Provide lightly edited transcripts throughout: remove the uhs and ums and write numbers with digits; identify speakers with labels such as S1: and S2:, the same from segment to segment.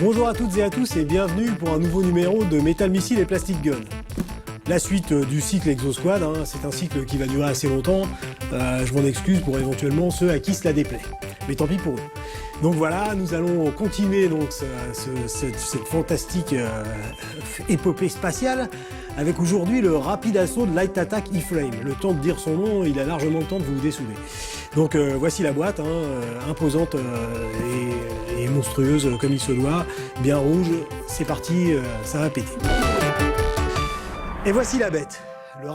S1: Bonjour à toutes et à tous et bienvenue pour un nouveau numéro de Metal Missile et Plastic Gun. La suite du cycle Exosquad, c'est un cycle qui va durer assez longtemps. Je m'en excuse pour éventuellement ceux à qui cela déplaît. Mais tant pis pour eux. Donc voilà, nous allons continuer donc, cette fantastique épopée spatiale avec aujourd'hui le rapide assaut de Light Attack E-Frame. Le temps de dire son nom, il a largement le temps de vous dessouder. Donc voici la boîte, imposante et monstrueuse comme il se doit, bien rouge. C'est parti, ça va péter. Et voici la bête. Le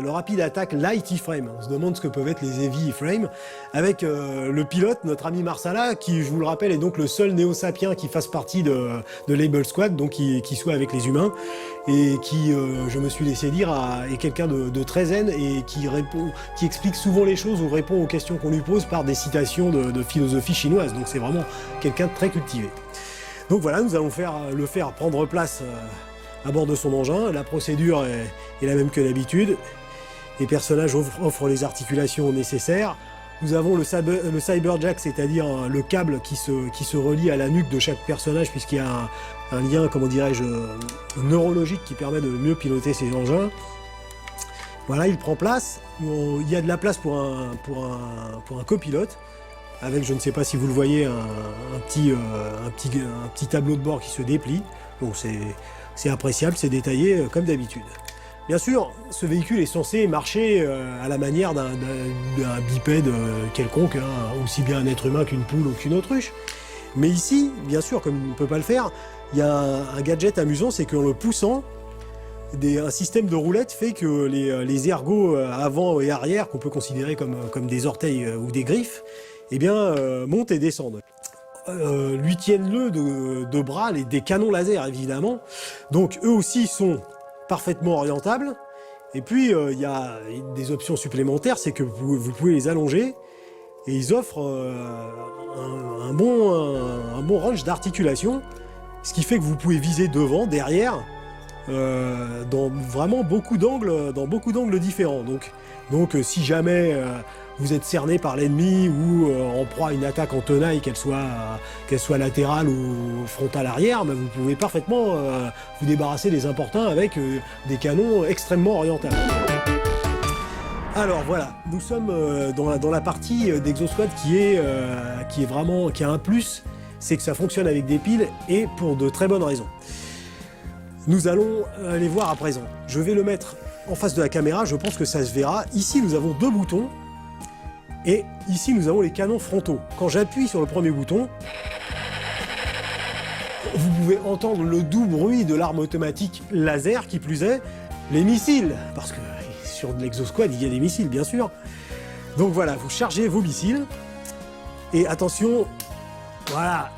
S1: rapide attaque Light E-Frame. On se demande ce que peuvent être les Heavy E-Frame. Avec le pilote, notre ami Marsala, qui, je vous le rappelle, est donc le seul néo-sapien qui fasse partie de Label Squad, donc qui soit avec les humains, et qui, je me suis laissé dire, est quelqu'un de très zen et qui explique souvent les choses ou répond aux questions qu'on lui pose par des citations de philosophie chinoise. Donc c'est vraiment quelqu'un de très cultivé. Donc voilà, nous allons le faire prendre place à bord de son engin. La procédure est la même que d'habitude. Les personnages offrent les articulations nécessaires. Nous avons le Cyberjack, c'est-à-dire le câble qui se relie à la nuque de chaque personnage, puisqu'il y a un lien, comment dirais-je, neurologique qui permet de mieux piloter ces engins. Voilà, il prend place. Il y a de la place pour un copilote, avec, je ne sais pas si vous le voyez, un petit tableau de bord qui se déplie. Donc c'est appréciable, c'est détaillé comme d'habitude. Bien sûr, ce véhicule est censé marcher à la manière d'un bipède quelconque, aussi bien un être humain qu'une poule ou qu'une autruche. Mais ici, bien sûr, comme on ne peut pas le faire, il y a un gadget amusant, c'est qu'en le poussant, un système de roulette fait que les ergots avant et arrière, qu'on peut considérer comme des orteils ou des griffes, eh bien, montent et descendent. Lui tiennent de bras des canons laser, évidemment. Donc eux aussi sont parfaitement orientables. Et puis il y a des options supplémentaires, c'est que vous pouvez les allonger et ils offrent un bon range d'articulation, ce qui fait que vous pouvez viser devant, derrière, dans vraiment beaucoup d'angles différents. Donc si jamais vous êtes cerné par l'ennemi ou en proie à une attaque en tenaille, qu'elle soit latérale ou frontale arrière, mais vous pouvez parfaitement vous débarrasser des importuns avec des canons extrêmement orientables. Alors voilà, nous sommes dans la partie d'Exosquad qui a un plus, c'est que ça fonctionne avec des piles et pour de très bonnes raisons. Nous allons les voir à présent. Je vais le mettre en face de la caméra, je pense que ça se verra. Ici, nous avons deux boutons. Et ici, nous avons les canons frontaux. Quand j'appuie sur le premier bouton, vous pouvez entendre le doux bruit de l'arme automatique laser, qui plus est, les missiles. Parce que sur l'Exosquad, il y a des missiles, bien sûr. Donc voilà, vous chargez vos missiles. Et attention, voilà,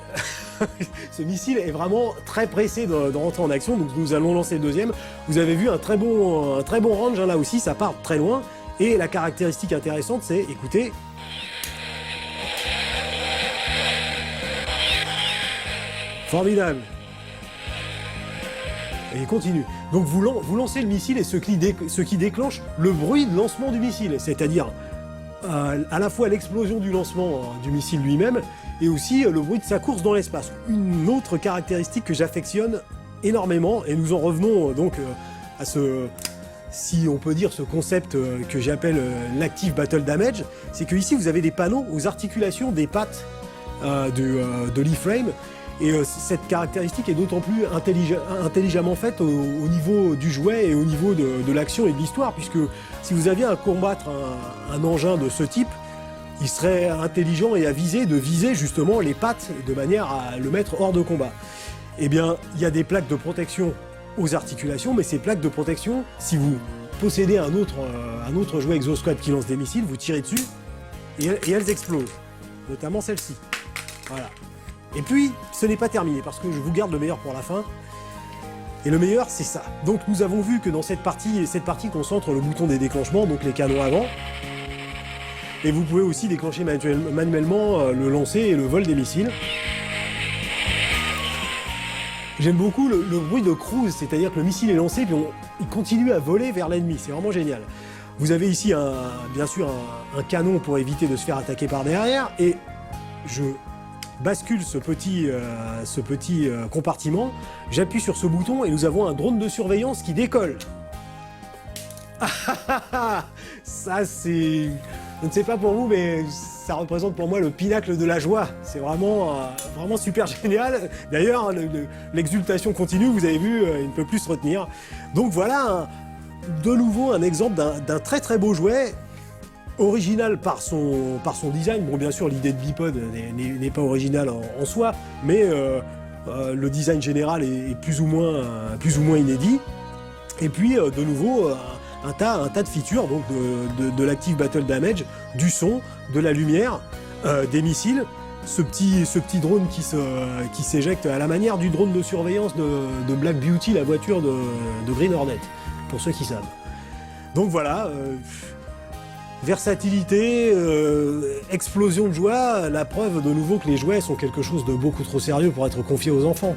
S1: ce missile est vraiment très pressé de rentrer en action. Donc nous allons lancer le deuxième. Vous avez vu un très bon range, là aussi, ça part très loin. Et la caractéristique intéressante, c'est, écoutez, formidable. Et il continue. Donc vous lancez le missile et ce qui déclenche le bruit de lancement du missile, c'est-à-dire à la fois l'explosion du lancement du missile lui-même et aussi le bruit de sa course dans l'espace. Une autre caractéristique que j'affectionne énormément, et nous en revenons donc à si on peut dire ce concept que j'appelle l'active battle damage, c'est que ici vous avez des panneaux aux articulations des pattes de l'e-frame, et cette caractéristique est d'autant plus intelligemment faite au niveau du jouet et au niveau de l'action et de l'histoire, puisque si vous aviez à combattre un engin de ce type, il serait intelligent et avisé de viser justement les pattes de manière à le mettre hors de combat. Eh bien, il y a des plaques de protection aux articulations, mais ces plaques de protection, si vous possédez un autre jouet Exosquad qui lance des missiles, vous tirez dessus et elles explosent, notamment celle-ci. Voilà. Et puis, ce n'est pas terminé, parce que je vous garde le meilleur pour la fin. Et le meilleur, c'est ça. Donc nous avons vu que dans cette partie concentre le bouton des déclenchements, donc les canons avant. Et vous pouvez aussi déclencher manuellement le lancer et le vol des missiles. J'aime beaucoup le bruit de cruise, c'est-à-dire que le missile est lancé puis il continue à voler vers l'ennemi, c'est vraiment génial. Vous avez ici bien sûr un canon pour éviter de se faire attaquer par derrière, et je bascule ce petit compartiment, j'appuie sur ce bouton et nous avons un drone de surveillance qui décolle. Ça c'est... Je ne sais pas pour vous, mais ça représente pour moi le pinacle de la joie. C'est vraiment super génial. D'ailleurs, l'exultation continue, vous avez vu, il ne peut plus se retenir. Donc voilà, de nouveau un exemple d'un très très beau jouet, original par son design. Bon, bien sûr, l'idée de bipod n'est pas originale en soi, mais le design général est plus ou moins inédit. Et puis, de nouveau, un tas de features, donc de l'Active Battle Damage, du son, de la lumière, des missiles, ce petit drone qui s'éjecte à la manière du drone de surveillance de Black Beauty, la voiture de Green Hornet, pour ceux qui savent. Donc voilà, versatilité, explosion de joie, la preuve de nouveau que les jouets sont quelque chose de beaucoup trop sérieux pour être confiés aux enfants.